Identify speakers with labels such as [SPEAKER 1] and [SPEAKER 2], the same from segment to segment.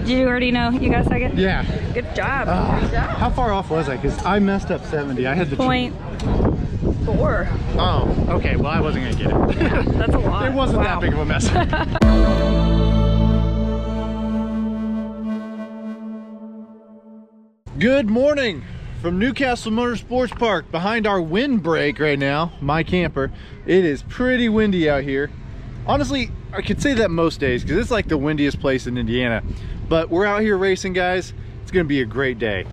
[SPEAKER 1] Did you already know you got second?
[SPEAKER 2] Yeah.
[SPEAKER 1] Good job.
[SPEAKER 3] Good job.
[SPEAKER 2] How far off was I? Because I messed up 70. I had the
[SPEAKER 1] .4.
[SPEAKER 2] Oh, okay. Well, I wasn't gonna get it.
[SPEAKER 1] Yeah, that's a lot.
[SPEAKER 2] It wasn't that big of a mess. Good morning from Newcastle Motorsports Park, behind our windbreak right now, my camper. It is pretty windy out here. Honestly, I could say that most days because it's like the windiest place in Indiana. But we're out here racing, guys. It's gonna be a great day.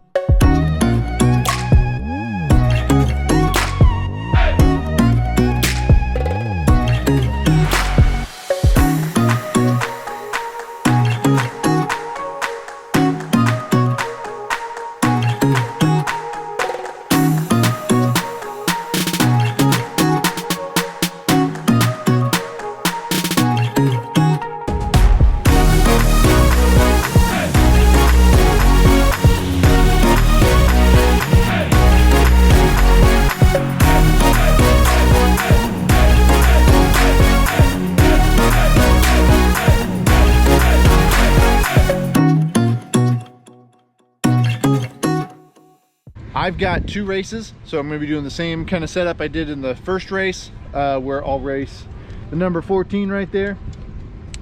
[SPEAKER 2] I've got two races, so I'm going to be doing the same kind of setup I did in the first race, where I'll race the number 14 right there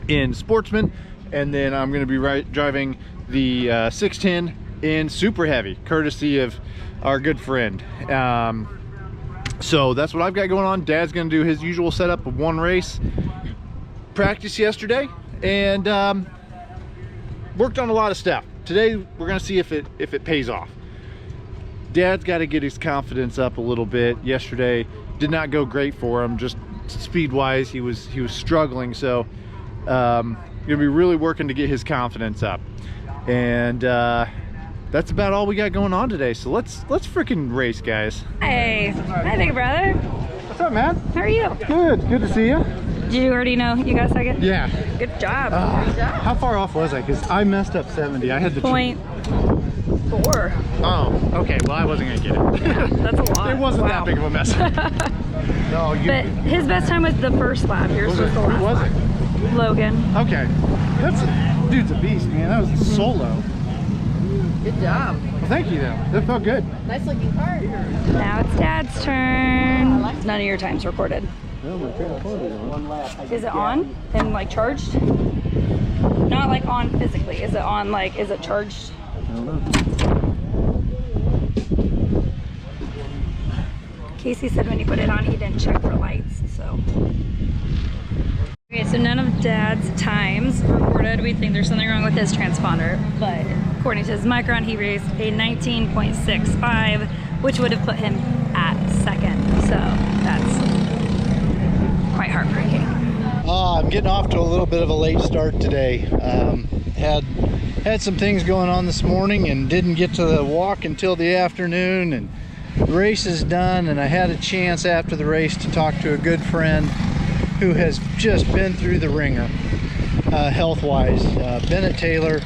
[SPEAKER 2] in Sportsman, and then I'm going to be driving the 610 in Super Heavy, courtesy of our good friend. So that's what I've got going on. Dad's going to do his usual setup of one race. Practiced yesterday and worked on a lot of stuff. Today we're going to see if it pays off. Dad's got to get his confidence up a little bit. Yesterday did not go great for him, just speed wise. He was struggling, so gonna be really working to get his confidence up. And that's about all we got going on today, so let's freaking race, guys.
[SPEAKER 1] Hey, hi big brother.
[SPEAKER 2] What's up, man?
[SPEAKER 1] How are you?
[SPEAKER 2] Good to see you.
[SPEAKER 1] Did you already know you got second?
[SPEAKER 2] Yeah.
[SPEAKER 1] Good job.
[SPEAKER 3] Good job.
[SPEAKER 2] How far off was I? Because I messed up 70. I had the
[SPEAKER 1] .4.
[SPEAKER 2] Oh, okay. Well, I wasn't gonna get it.
[SPEAKER 1] Yeah, that's a lot.
[SPEAKER 2] It wasn't that big of a mess. No,
[SPEAKER 1] But his best time was the first lap. Yours was the last
[SPEAKER 2] who was
[SPEAKER 1] lap.
[SPEAKER 2] it?
[SPEAKER 1] Logan.
[SPEAKER 2] Okay. Dude's a beast, man. That was a solo.
[SPEAKER 3] Good job.
[SPEAKER 2] Well, thank you, though. That felt good.
[SPEAKER 3] Nice looking car.
[SPEAKER 1] Now it's Dad's turn. None of your time's recorded. Is it on and like charged? Not like on physically. Is it on like, is it charged?
[SPEAKER 2] I don't know.
[SPEAKER 1] Kacy said when he put it on, he didn't check for lights, so. Okay, so none of Dad's times recorded. We think there's something wrong with his transponder, but according to his micron, he raced a 19.65, which would have put him at second. So that's quite heartbreaking.
[SPEAKER 4] I'm getting off to a little bit of a late start today. Had some things going on this morning and didn't get to the walk until the afternoon, and the race is done, and I had a chance after the race to talk to a good friend who has just been through the ringer health-wise. Bennett Taylor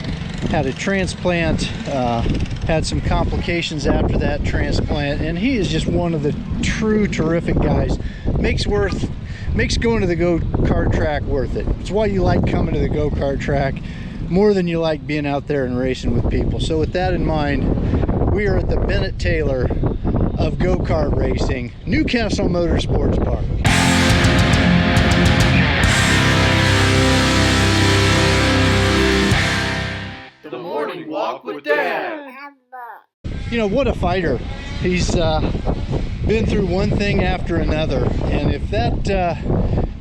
[SPEAKER 4] had a transplant, had some complications after that transplant, and he is just one of the true terrific guys. Makes going to the go-kart track worth it. It's why you like coming to the go-kart track more than you like being out there and racing with people. So with that in mind, we are at the Bennett Taylor of go-kart racing, Newcastle Motorsports Park.
[SPEAKER 5] The morning walk with Dad.
[SPEAKER 4] You know, what a fighter. He's been through one thing after another, and if that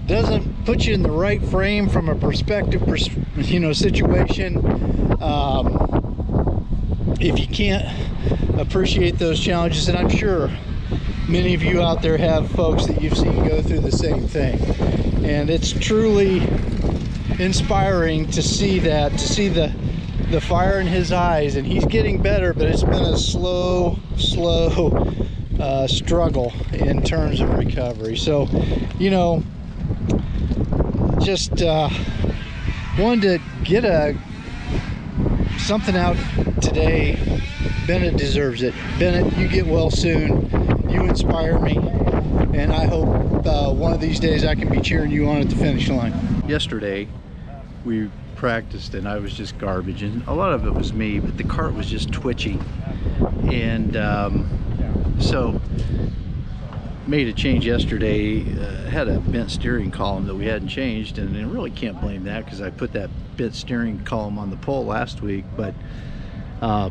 [SPEAKER 4] doesn't put you in the right frame from a perspective, situation, if you can't appreciate those challenges, and I'm sure many of you out there have folks that you've seen go through the same thing, and it's truly inspiring to see that, to see the fire in his eyes, and he's getting better, but it's been a slow struggle in terms of recovery. So, you know, just wanted to get something out today. Bennett deserves it. Bennett, you get well soon. You inspire me, and I hope one of these days I can be cheering you on at the finish line.
[SPEAKER 2] Yesterday we
[SPEAKER 4] practiced and I was just garbage, and a lot of it was me, but the kart was just twitchy, and so made a change yesterday. Had a bent steering column that we hadn't changed, and I really can't blame that because I put that bent steering column on the pole last week, but I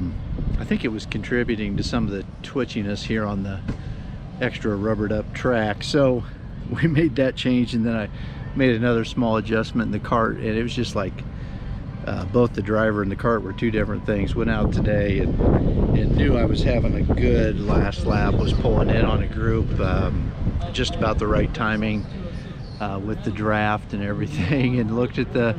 [SPEAKER 4] think it was contributing to some of the twitchiness here on the extra rubbered up track. So we made that change, and then I made another small adjustment in the kart, and it was just like both the driver and the kart were two different things. Went out today and knew I was having a good last lap, was pulling in on a group, just about the right timing with the draft and everything, and looked at the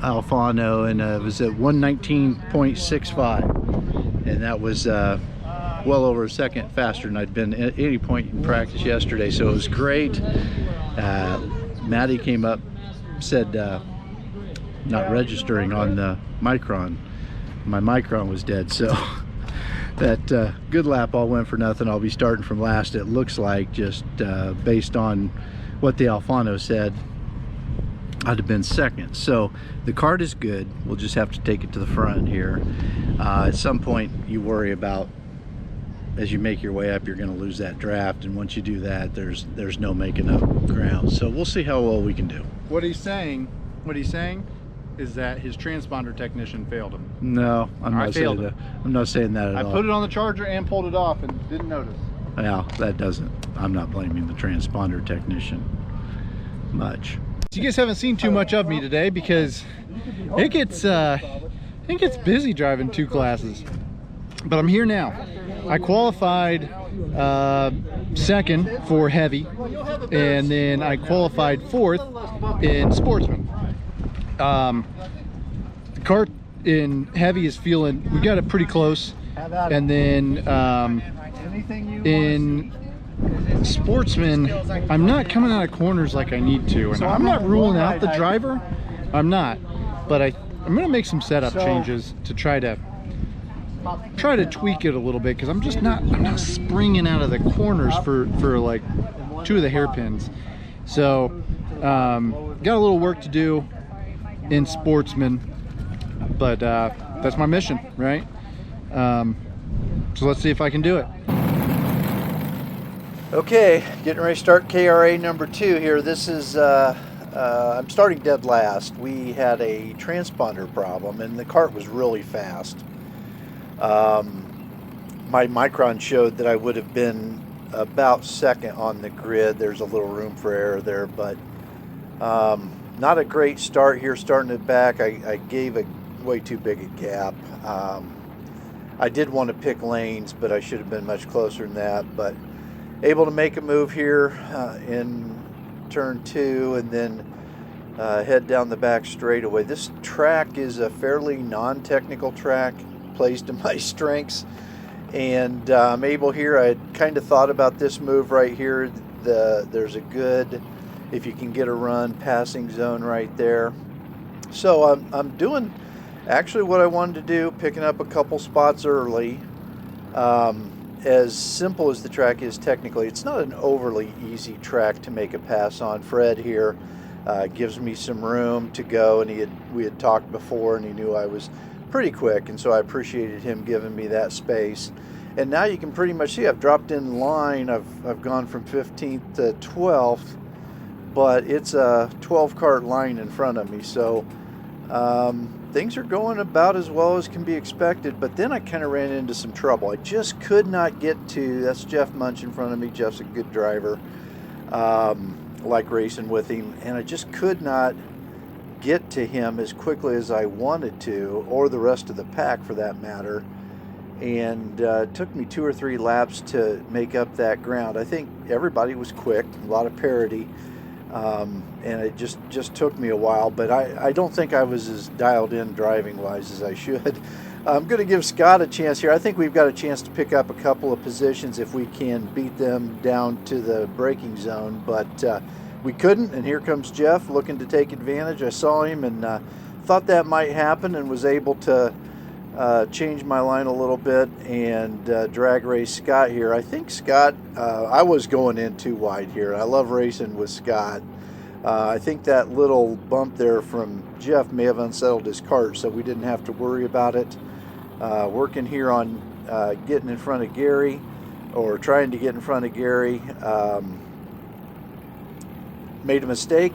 [SPEAKER 4] Alfano, and it was at 119.65, and that was well over a second faster than I'd been at any point in practice yesterday. So it was great. Maddie came up, said not registering on the micron. My micron was dead, so that good lap all went for nothing. I'll be starting from last, it looks like, just based on what the Alfano said. I'd have been second. So the kart is good. We'll just have to take it to the front here. At some point you worry about, as you make your way up, you're going to lose that draft, and once you do that, there's no making up ground. So we'll see how well we can do.
[SPEAKER 2] What he's saying is that his transponder technician failed him.
[SPEAKER 4] No, I'm not saying that. I'm not saying that at all.
[SPEAKER 2] I put it on the charger and pulled it off and didn't notice.
[SPEAKER 4] Yeah, that doesn't. I'm not blaming the transponder technician much.
[SPEAKER 2] You guys haven't seen too much of me today because it gets busy driving two classes, but I'm here now. I qualified second for heavy, and then I qualified fourth in Sportsman. The kart in heavy is feeling, we got it pretty close, and then in Sportsman, I'm not coming out of corners like I need to, and I'm not ruling out the driver. I'm not, but I'm gonna make some setup changes to try to tweak it a little bit, because I'm not springing out of the corners for like two of the hairpins. So got a little work to do in Sportsman, but that's my mission, right? So let's see if I can do it.
[SPEAKER 4] Okay, getting ready to start KRA number 2 here. This is, I'm starting dead last. We had a transponder problem and the kart was really fast. My micron showed that I would have been about second on the grid. There's a little room for error there, but not a great start here, starting it back. I gave a way too big a gap. I did want to pick lanes, but I should have been much closer than that. But able to make a move here in turn 2, and then head down the back straightaway. This track is a fairly non-technical track, plays to my strengths, and I'm able here. I had kind of thought about this move right here. There's a good, if you can get a run, passing zone right there. So I'm doing actually what I wanted to do, picking up a couple spots early. As simple as the track is technically, it's not an overly easy track to make a pass on. Fred here gives me some room to go, and we had talked before, and he knew I was pretty quick, and so I appreciated him giving me that space. And now you can pretty much see I've dropped in line. I've gone from 15th to 12th, but it's a 12 kart line in front of me, so things are going about as well as can be expected. But then I kind of ran into some trouble. I just could not get to, that's Jeff Munch in front of me. Jeff's a good driver, like racing with him, and I just could not get to him as quickly as I wanted to, or the rest of the pack for that matter. And it took me 2 or 3 laps to make up that ground. I think everybody was quick, a lot of parity. And it just took me a while, but I don't think I was as dialed in driving wise as I should. I'm going to give Scott a chance here. I think we've got a chance to pick up a couple of positions if we can beat them down to the braking zone, but we couldn't, and here comes Jeff looking to take advantage. I saw him and thought that might happen, and was able to change my line a little bit and drag race Scott here. I think Scott, I was going in too wide here. I love racing with Scott. I think that little bump there from Jeff may have unsettled his cart, so we didn't have to worry about it. Working here on getting in front of Gary, or trying to get in front of Gary. Made a mistake,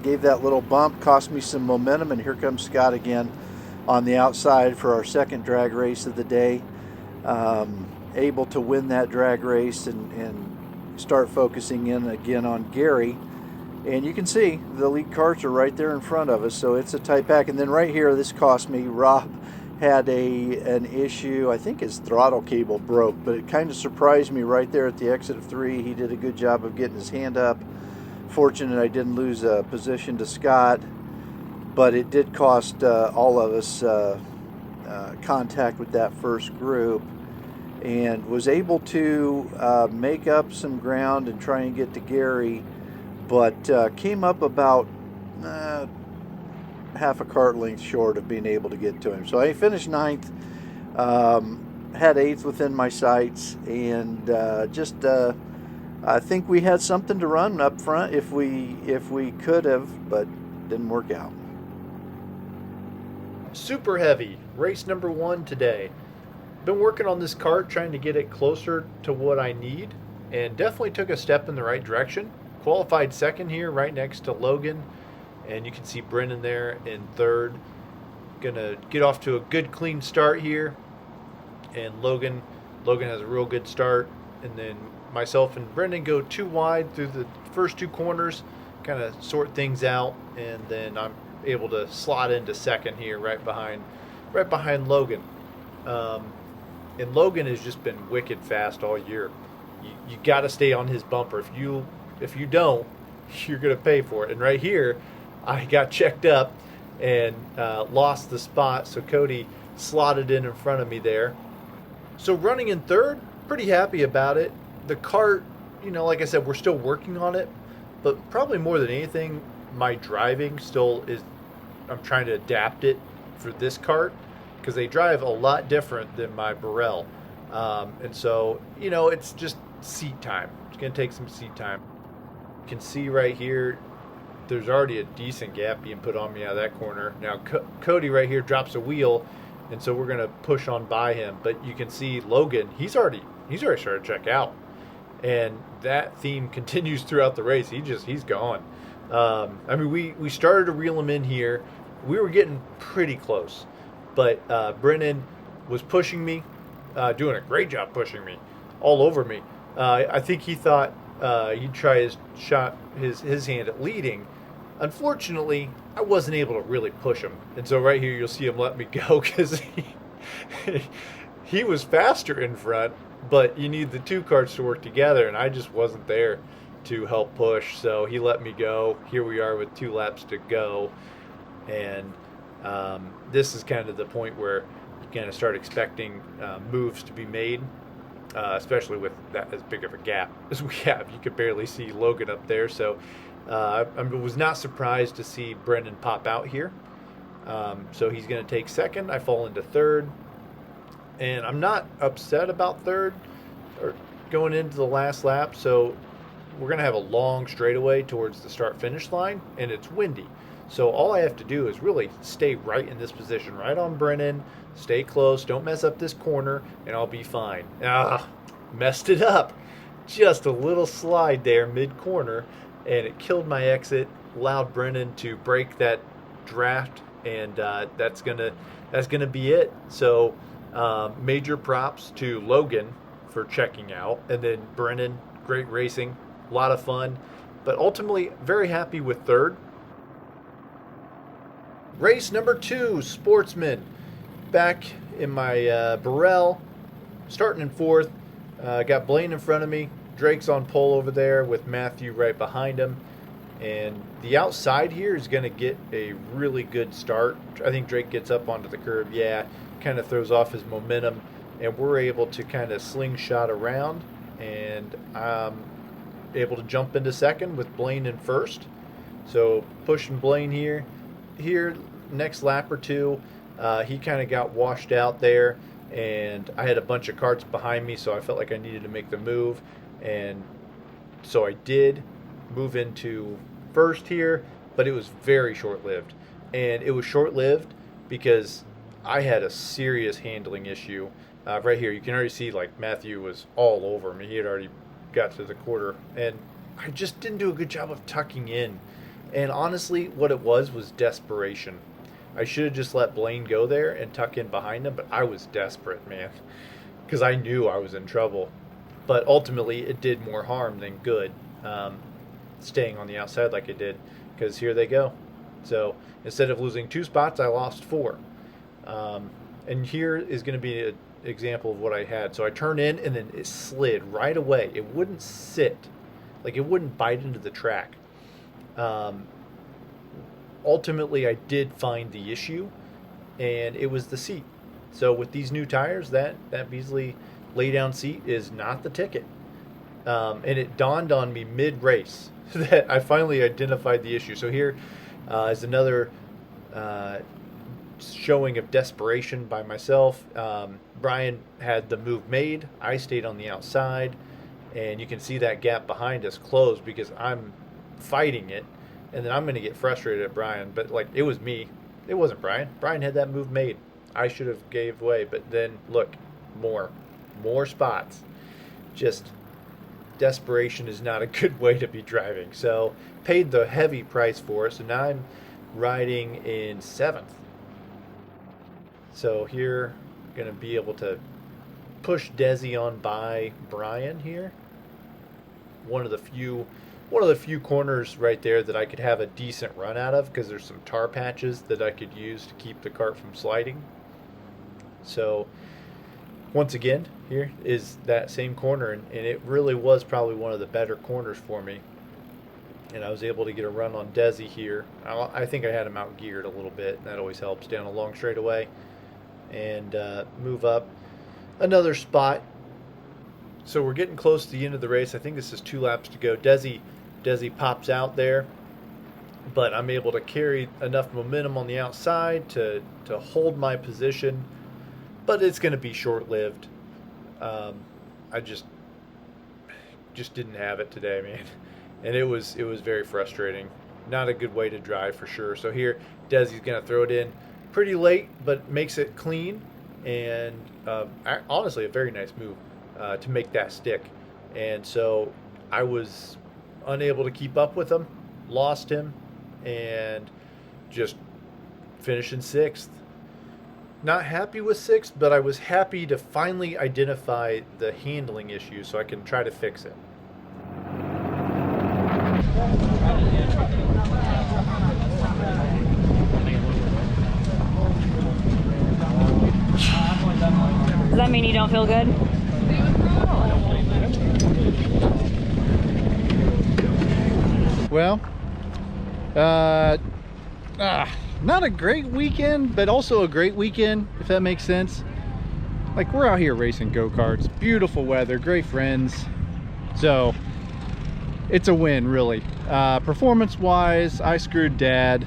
[SPEAKER 4] gave that little bump, cost me some momentum, and here comes Scott again on the outside for our second drag race of the day. Able to win that drag race and start focusing in again on Gary. And you can see the lead carts are right there in front of us, so it's a tight pack. And then right here, this cost me. Rob had an issue. I think his throttle cable broke, but it kind of surprised me right there at the exit of 3. He did a good job of getting his hand up. Fortunate I didn't lose a position to Scott, but it did cost all of us contact with that first group, and was able to make up some ground and try and get to Gary, but came up about half a cart length short of being able to get to him. So I finished 9th, had 8th within my sights, and I think we had something to run up front if we could have, but didn't work out.
[SPEAKER 2] Super heavy, race number 1 today. Been working on this cart, trying to get it closer to what I need, and definitely took a step in the right direction. Qualified second here, right next to Logan, and you can see Brennan there in 3rd. Gonna get off to a good clean start here, and Logan has a real good start, and then myself and Brendan go 2 wide through the first 2 corners, kind of sort things out, and then I'm able to slot into second here, right behind Logan. And Logan has just been wicked fast all year. You got to stay on his bumper. If you don't, you're gonna pay for it. And right here, I got checked up and lost the spot, so Cody slotted in front of me there. So running in 3rd, pretty happy about it. The cart, like I said, we're still working on it, but probably more than anything, my driving still is, I'm trying to adapt it for this cart, because they drive a lot different than my Birel. And so, it's just seat time. It's going to take some seat time. You can see right here, there's already a decent gap being put on me out of that corner. Now, Cody right here drops a wheel, and so we're going to push on by him. But you can see Logan, he's already started to check out. And that theme continues throughout the race. He's gone. We started to reel him in here. We were getting pretty close, but Brennan was pushing me, doing a great job pushing me, all over me. I think he thought he'd try his hand at leading. Unfortunately, I wasn't able to really push him, and so right here you'll see him let me go, because he was faster in front. But you need the 2 carts to work together, and I just wasn't there to help push, so he let me go. Here we are with 2 laps to go, and this is kind of the point where you kind of start expecting moves to be made, especially with that as big of a gap as we have. You could barely see Logan up there, so I was not surprised to see Brendan pop out here. So he's going to take second. I fall into 3rd. And I'm not upset about 3rd or going into the last lap. So we're going to have a long straightaway towards the start-finish line, and it's windy. So all I have to do is really stay right in this position, right on Brennan, stay close, don't mess up this corner, and I'll be fine. Messed it up. Just a little slide there mid-corner, and it killed my exit, allowed Brennan to break that draft, and that's gonna be it. So major props to Logan for checking out, and then Brennan, great racing, a lot of fun, but ultimately very happy with 3rd. Race number 2, Sportsman. Back in my Birel, starting in 4th. Got Blaine in front of me. Drake's on pole over there with Matthew right behind him. And the outside here is going to get a really good start. I think Drake gets up onto the curb. Yeah, kind of throws off his momentum. And we're able to kind of slingshot around. And I'm able to jump into 2nd with Blaine in 1st. So pushing Blaine here. Next lap or 2, he kind of got washed out there, and I had a bunch of carts behind me, so I felt like I needed to make the move, and so I did move into first here, but it was very short-lived. And it was short-lived because I had a serious handling issue. Right here, you can already see like Matthew was all over me. He had already got to the quarter, and I just didn't do a good job of tucking in. And honestly, what it was desperation. I should have just let Blaine go there and tuck in behind him, but I was desperate, man, because I knew I was in trouble. But ultimately, it did more harm than good, staying on the outside like it did, because here they go. So instead of losing 2 spots, I lost 4. And here is going to be an example of what I had. So I turned in, and then it slid right away. It wouldn't sit, like it wouldn't bite into the track. Ultimately, I did find the issue, and it was the seat. So with these new tires, that Beasley lay-down seat is not the ticket. And it dawned on me mid-race that I finally identified the issue. So here is another showing of desperation by myself. Brian had the move made. I stayed on the outside, and you can see that gap behind us closed because I'm fighting it, and then I'm going to get frustrated at Brian. But like, it was me. It wasn't Brian. Brian had that move made. I should have gave way, but then look, more spots. Just desperation is not a good way to be driving. So paid the heavy price for it. So now I'm riding in 7th. So here, going to be able to push Desi on by Brian here. One of the few corners right there that I could have a decent run out of, because there's some tar patches that I could use to keep the kart from sliding. So once again, here is that same corner, and it really was probably one of the better corners for me. And I was able to get a run on Desi here. I think I had him out geared a little bit, and that always helps down a long straightaway. And move up another spot. So we're getting close to the end of the race. I think this is 2 laps to go. Desi pops out there, but I'm able to carry enough momentum on the outside to hold my position. But it's going to be short-lived. I just didn't have it today, man, and it was very frustrating. Not a good way to drive for sure. So here, Desi's going to throw it in pretty late, but makes it clean, and honestly, a very nice move to make that stick. And so I was unable to keep up with him, lost him, and just finished in 6th. Not happy with 6th, but I was happy to finally identify the handling issue so I can try to fix it.
[SPEAKER 1] Does that mean you don't feel good?
[SPEAKER 4] Well, not a great weekend, but also a great weekend, if that makes sense. Like, we're out here racing go-karts, beautiful weather, great friends. So it's a win, really. Performance-wise, I screwed Dad.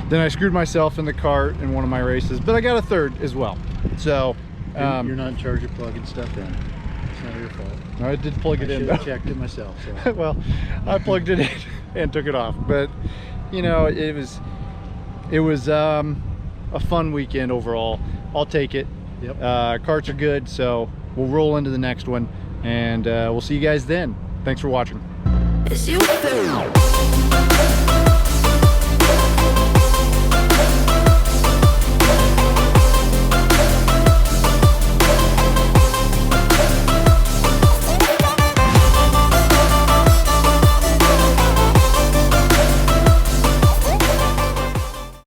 [SPEAKER 4] Then I screwed myself in the kart in one of my races, but I got a 3rd as well. So
[SPEAKER 6] you're not in charge of plugging stuff in. It's not your fault.
[SPEAKER 4] I did plug it in, though.
[SPEAKER 6] I checked it myself. So.
[SPEAKER 4] Well, I plugged it in and took it off, but you know, it was a fun weekend overall. I'll take it.
[SPEAKER 6] Yep.
[SPEAKER 4] Karts are good, so we'll roll into the next one, and we'll see you guys then. Thanks for watching.
[SPEAKER 7] It's you.